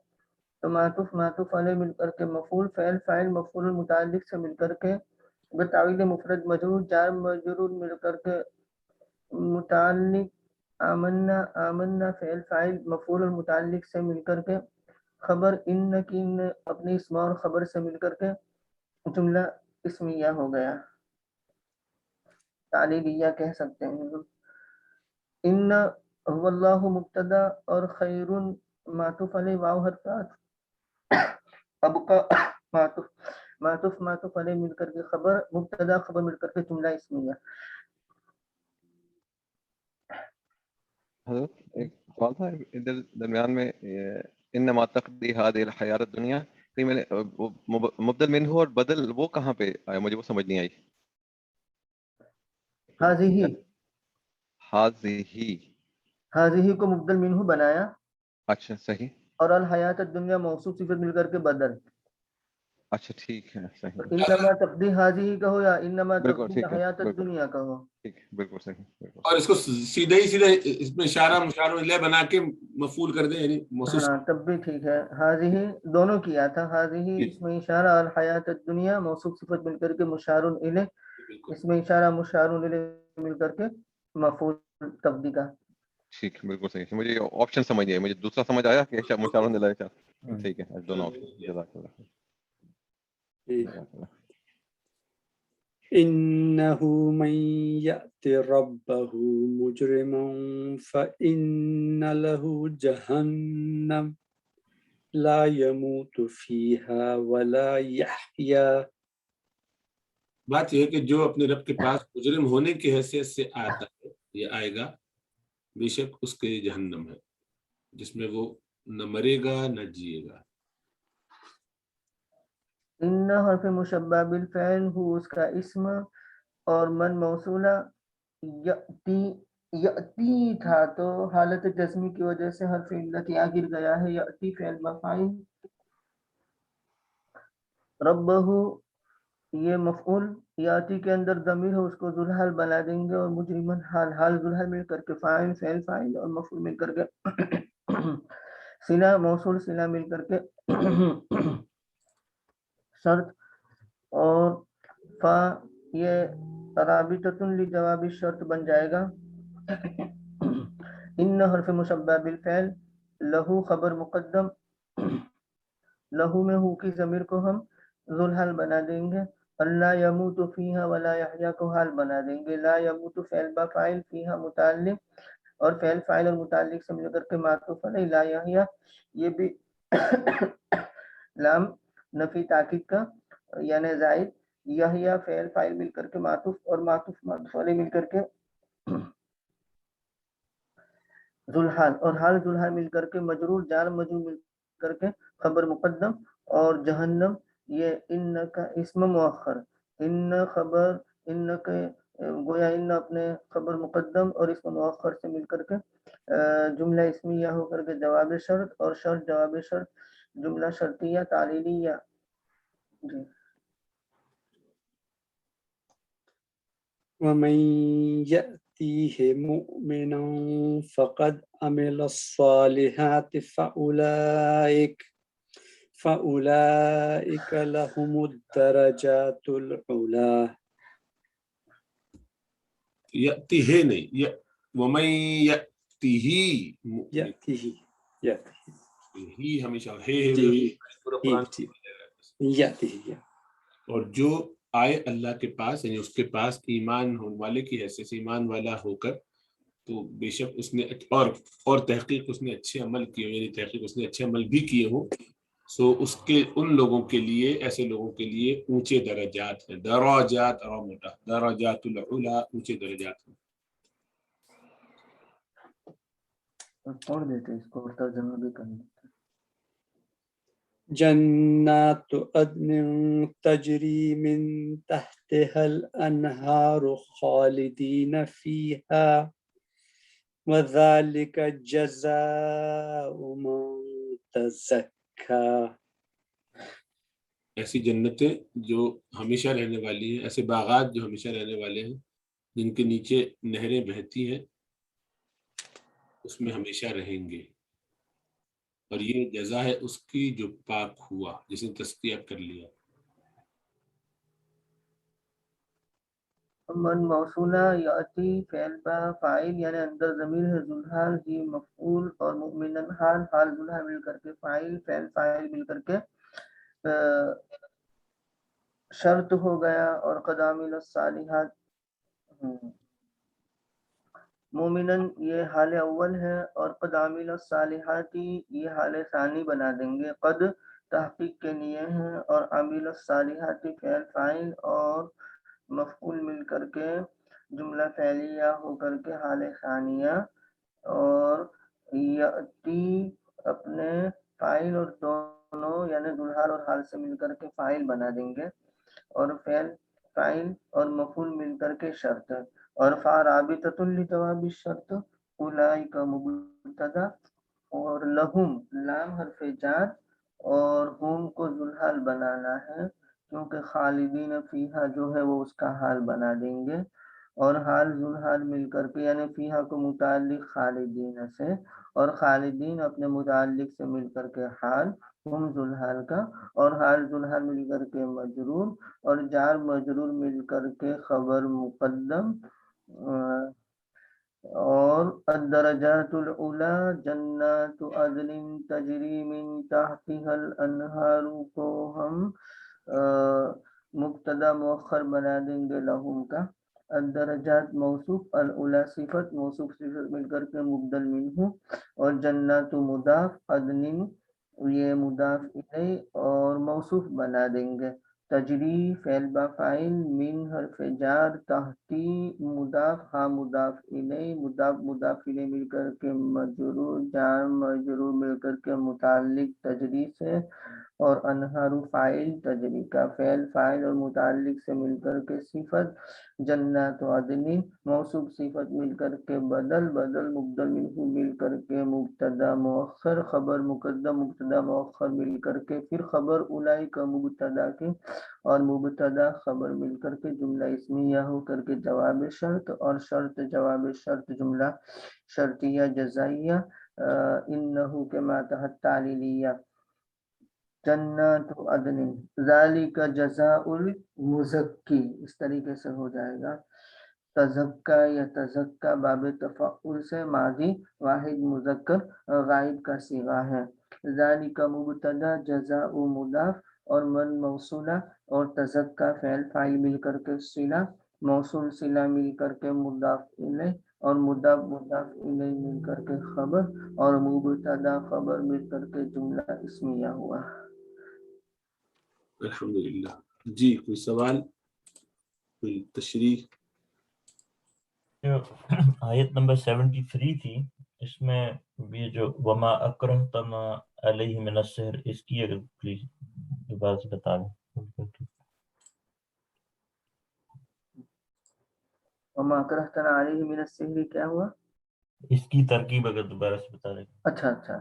Speaker 3: تو معطوف معطوف علیہ مل کر کے مفعول فعل فاعل مفعول متعلق سے مل کر کے بتعویل مفرد مجرور جار مجرور مل کر کے متعلق آمنا آمنا فعل فاعل مفعول متعلق سے مل کر کے خبر ان کی ان اپنی اسم اور خبر سے مل کر کے جملہ اسمیہ ہو گیا. تعلیلیہ کہہ سکتے ہیں. ان هو اللہ مبتدا اور خیر معطوف علیہ واو حرف عطف. ابقا معطوف معطوف علیہ مل کر کے خبر مبتدا خبر مل کر کے جملہ اسمیہ.
Speaker 5: حضرت ایک سوال تھا ادھر درمیان میں انما تقضی هذه الحیات الدنیا کہ میں نے مبدل منہ اور بدل وہ کہاں پہ آیا مجھے وہ سمجھ نہیں آئی.
Speaker 3: حاضی کو مبدل منہ بنایا.
Speaker 5: اچھا صحیح. اور
Speaker 3: الحیات الدنیا موصوف صفت مل کر کے بدل.
Speaker 5: اچھا ٹھیک ہے صحیح.
Speaker 3: انما تقضی حاضی کہو یا انما
Speaker 5: بالکل
Speaker 3: تقضی
Speaker 5: ٹھیک ہے
Speaker 3: حیات
Speaker 5: بالکل
Speaker 3: الدنیا کہو.
Speaker 5: ٹھیک ہے بالکل صحیح بالکل.
Speaker 2: اور اس کو سیدھے ہی سیدھے اس میں اشارہ مشار الیہ بنا کے مفعول کر دیں یعنی موصوف.
Speaker 3: ہاں تب بھی ٹھیک ہے. حاضی دونوں کیا تھا. حاضی اس میں اشارہ الحیات الدنیا موصوف صفت مل کر کے مشار الیہ. اس میں اشارہ مشار الیہ مل کر کے مفعول تقدیر کا.
Speaker 5: ٹھیک بالکل صحیح. مجھے آپشن سمجھ نہیں آیا. مجھے دوسرا سمجھ آیا کہ مشارون دلائے چا. ٹھیک ہے دونوں آپشن. جزاک اللہ.
Speaker 1: إنه من يأت ربه مجرما فإن له جهنم لا يموت فيها ولا يحيا.
Speaker 2: بات یہ ہے کہ جو اپنے رب کے پاس مجرم ہونے کی حیثیت سے آتا ہے یہ آئے گا بے شک اس کے جہنم ہے جس میں وہ نہ مرے گا نہ جیے گا.
Speaker 3: ان حرف مشبہ بالفعل ہو اس کا اسم اور من موصولہ. یأتی تھا تو حالت جزمی کی وجہ سے حرف علت یا گر گیا ہے. یأتی فعل مفعول. ربہ یہ مفعول. یاتی کے اندر ضمیر ہے اس کو ذوالحال بنا دیں گے اور مجرمن حال حال ذوالحال مل کر کے فاعل فعل فاعل اور مفعول مل کر کے صلہ موصول صلہ مل کر کے شرط. اور فا یہ رابطۃ لجواب شرط بن جائے گا. ان حرف مشبہ بالفعل لہو خبر مقدم. لہو میں ہو کی ضمیر کو ہم ذوالحال بنا دیں گے. اللہ یموت فیہا ولا یحیا کو حال بنا دیں گے. لا یموت فعل با فاعل فیہا متعلق اور فعل فاعل اور متعلق سے مل کر کے معطوف علیہ. لا یحیا یہ بھی لام نفی تاکید کا یعنی زائد. یحیا فعل فاعل مل کر کے معطوف اور معطوف معطوف علیہ مل کر کے ذوالحال اور حال ذوالحال مل کر کے مجرور جار مجرور مل کر کے خبر مقدم. اور جہنم یہ ان کا اسم مؤخر. ان خبر ان کے گویا ان اپنے خبر مقدم اور اسم مؤخر سے مل کر کے جملہ اسمیہ ہو کر کے جواب شرط اور شرط جواب شرط جملہ شرطیہ تعلیلیہ. جی.
Speaker 1: ومن يأتيه مؤمنا فقد عمل الصالحات فأولئك لهم الدرجات العلا.
Speaker 2: یأتی ہے نہیں ومن یأتیہ
Speaker 1: يأتيه
Speaker 2: ہی ہمیشہ ہے پورا قرآن.
Speaker 1: يأتيه
Speaker 2: اور جو آئے اللہ کے پاس یعنی اس کے پاس ایمان ہونے والے کی حیثیت سے ایمان والا ہو کر تو بے شک اس نے اور تحقیق اس نے اچھے عمل کیے، یعنی تحقیق اس نے اچھے عمل بھی کیے ہوں، سو اس کے ان لوگوں کے لیے، ایسے لوگوں کے لیے اونچے درجات ہیں. درجات اور موٹا درجات العلا، اونچے درجات ہیں.
Speaker 3: پڑھ دیتے اس کو ترجمہ بھی کر لیتے.
Speaker 1: جنات عدن تجری من تحتها الانہار خالدین فیہا وذالک جزاء من تزکا.
Speaker 2: ایسی جنتیں جو ہمیشہ رہنے والی ہیں، ایسے باغات جو ہمیشہ رہنے والے ہیں، جن کے نیچے نہریں بہتی ہیں، اس میں ہمیشہ رہیں گے. اور یہ جزا ہے اس کی جو پاک ہوا، جس نے تزکیہ کر لیا.
Speaker 3: من موصولہ یاتی فعل با فاعل یعنی اندر ضمیر ہے ذوالحال ہی مفعول اور مؤمنن حال حال ذوالحال مل کر کے فاعل فعل فاعل مل کر کے شرط ہو گیا. اور قد عمل الصالحات مومنن یہ حال اول ہے اور قد عمل الصالحاتی یہ حال ثانی بنا دیں گے. قد تحقیق کے لیے ہیں اور عمل الصالحاتی فعل فاعل اور مفعول مل کر کے جملہ فعلیہ ہو کر کے حال ثانیہ. اور یاتی اپنے فاعل اور دونوں یعنی ذوالحال اور حال سے مل کر کے فاعل بنا دیں گے اور فعل فاعل اور مفعول مل کر کے شرط ہے. اور فارابطۃ لجواب الشرط اولئک مبتدا اور لہم لام حرف جار اور ہم کو ذوالحال بنانا ہے کیونکہ خالدین فیہا جو ہے وہ اس کا حال بنا دیں گے. اور حال ذوالحال مل کر کے یعنی فیہا کو متعلق خالدین سے اور خالدین اپنے متعلق سے مل کر کے حال ہم ذوالحال کا اور حال ذوالحال مل کر کے مجرور اور جار مجرور مل کر کے خبر مقدم. اور الدرجات العلا جنات عدن تجری من تحتها الانہار کو ہم مبتدا مؤخر بنا دیں گے لہم کا. الدرجات موصوف العلا صفت موصوف صفت مل کر کے مبدل منہ اور جنات مضاف عدن یہ مضاف الیہ اور موصوف بنا دیں گے. تجری فعل با فاعل من حرف جار تحتی مضاف ہا مضاف الیہ مضاف مضاف الیہ مل کر کے مجرور جار مجرور مل کر کے متعلق تجری سے اور انہار فاعل تجری کا فعل فاعل اور متعلق سے مل کر کے صفت جنات عدن موصوف صفت مل کر کے بدل بدل مبدل منہ مل کر کے مبتدا مؤخر خبر مقدم مبتدا مؤخر مل کر کے پھر خبر اولئک مبتدا کے اور مبتدا خبر مل کر کے جملہ اسمیہ ہو کر کے جواب شرط اور شرط جواب شرط جملہ شرطیہ جزائیہ انہو کے ما تحت تعلیلیہ. جنات عدن ذالک جزاء المزکی اس طریقے سے ہو جائے گا. تزکا یا تزکا باب تفعل سے ماضی واحد مذکر غائب کا صیغہ ہے. ذالک مبتدا جزاء مضاف اور من موصولہ اور تزکا فعل فاعل مل کر کے صلہ موصول صلہ مل کر کے مضاف الیہ اور مضاف مضاف الیہ مل کر کے خبر اور مبتدا خبر مل کر کے جملہ اسمیہ ہوا.
Speaker 2: الحمدللہ. جی کوئی سوال، کوئی تشریح؟
Speaker 6: آیت نمبر 73 تھی، اس میں یہ جو وما اکرہتنا علیہ من السحر، اس کی اگر پلیز دوبارہ سے بتا دیں.
Speaker 3: وما اکرہتنا علیہ من السحر کیا ہوا؟
Speaker 6: اس کی ترکیب اگر دوبارہ سے بتا دیں.
Speaker 3: اچھا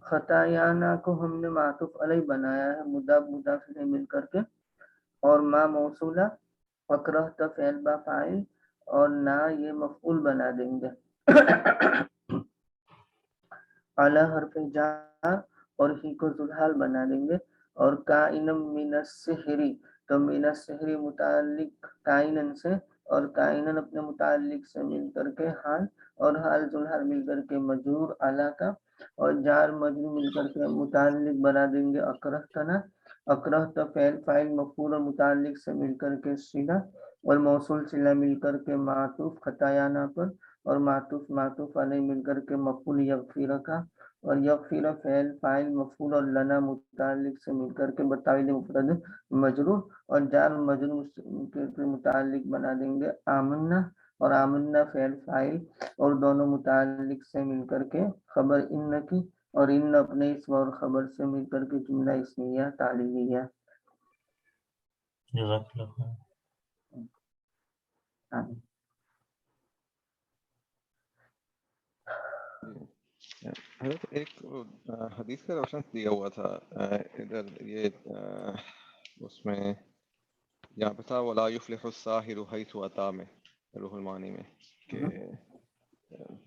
Speaker 3: خطایانہ کو ہم نے معطوف علیہ بنایا ہے مضاف مضاف الیہ مل کر کے اور ما موصولہ اکرہت فعل با فاعل اور نا یہ مفعول بنا دیں گے. اعلی حرف جار اور ہی کو ذوالحال بنا دیں گے. اور کائنم من السحر تو من السحر متعلق کائنن سے اور کائنن اپنے متعلق سے مل کر کے حال اور حال ذوالحال مل کر کے مجرور اعلی کا اور جار مجرور مل کر کے متعلق بنا دیں گے اکرہتنا. اکرہت فعل فاعل مفعول اور متعلق سے مل کر کے صلہ اور موصول صلہ مل کر کے معطوف خطایانہ پر اور معطوف علیہ مل کر کے مفعول یغفر کا، اور یغفر فعل فاعل مفعول اور لنا متعلق سے مل کر کے بتاویل مفرد مجرور، اور جار مجرور کے متعلق بنا دیں گے آمنا، اور آمنا فعل فاعل اور دونوں متعلق سے مل کر کے خبر ان کی، اور ان اپنے اسم اور خبر سے مل کر کے جملہ اسمیہ تعلیلیہ۔
Speaker 6: جزاک اللہ خیر۔
Speaker 3: آمین۔
Speaker 5: حضرت ایک حدیث کا ریفرنس دیا ہوا تھا ادھر، یہ اس میں یہاں پہ تھا ولا یفلح الساحر حیث اتى میں روح المعانی میں، کہ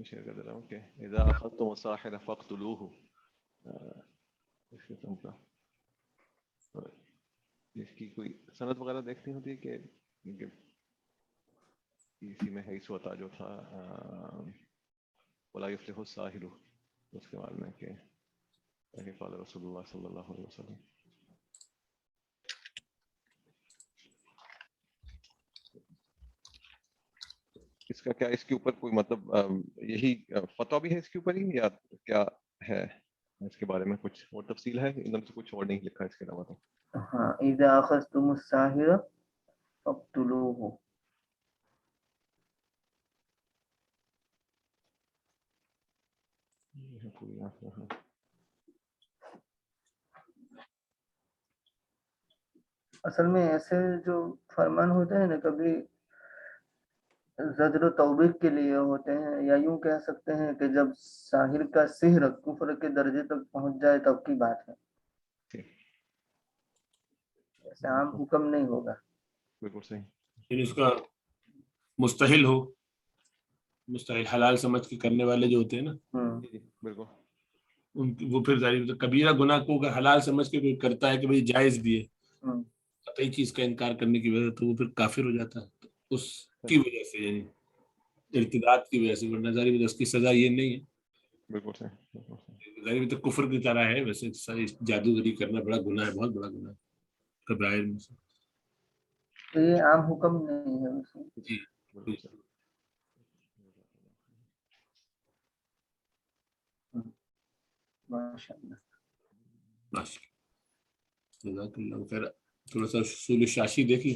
Speaker 5: شیئر کر دیتا ہوں کہ اذا اخذتم الساحر فاقتلوه، اس قسم کا اس کی کوئی سند وغیرہ دیکھنی ہوتی ہے کہ اسی میں حیث اتى جو تھا ولا یفلح الساحر، اس کے بارے میں کہ قال رسول اللہ صلی اللہ علیہ وسلم۔ اس کا کیا اس کے اوپر کوئی مطلب یہی فتویٰ بھی ہے اس کے اوپر ہی، یا کیا ہے اس کے بارے میں کچھ اور تفصیل ہے؟ ایک دم سے کچھ اور نہیں لکھا اس کے علاوہ تو۔
Speaker 3: ہاں اذا اخذتم الساحر فاقتلوه، اصل میں ایسے جو فرمان ہوتے ہیں نا کبھی زجر و توبیخ کے لیے ہوتے ہیں، یا یوں کہہ سکتے ہیں کہ جب ساحر کا سحر کفر کے درجے تک پہنچ جائے تب کی بات ہے، ایسے عام حکم نہیں ہوگا۔
Speaker 5: بالکل صحیح۔
Speaker 2: پھر اس کا مستحل ہو، مستحل حلال سمجھ کے کرنے والے جو ہوتے ہیں نا،
Speaker 5: بالکل
Speaker 2: ان وہ پھر ظاہر کبیرہ گناہ کو اگر حلال سمجھ کے کوئی کرتا ہے کہ بھئی جائز بھی ہے، قطعی چیز کا انکار کرنے کی وجہ تو وہ پھر کافر ہو جاتا ہے، تو اس کی وجہ سے یعنی ارتداد کی وجہ سے، ورنہ ظاہر اس کی سزا یہ نہیں ہے،
Speaker 5: بالکل صحیح۔
Speaker 2: ظاہر تو کفر کی طرح ہے، ویسے جادوگری کرنا بڑا گناہ ہے، بہت بڑا گناہ ہے کبائر میں سے۔
Speaker 3: تو یہ عام حکم نہیں ہے اس میں۔
Speaker 2: جی
Speaker 3: ماشاء اللہ۔
Speaker 2: جزاک اللہ خیر۔ تھوڑا سا اصول شاشی دیکھی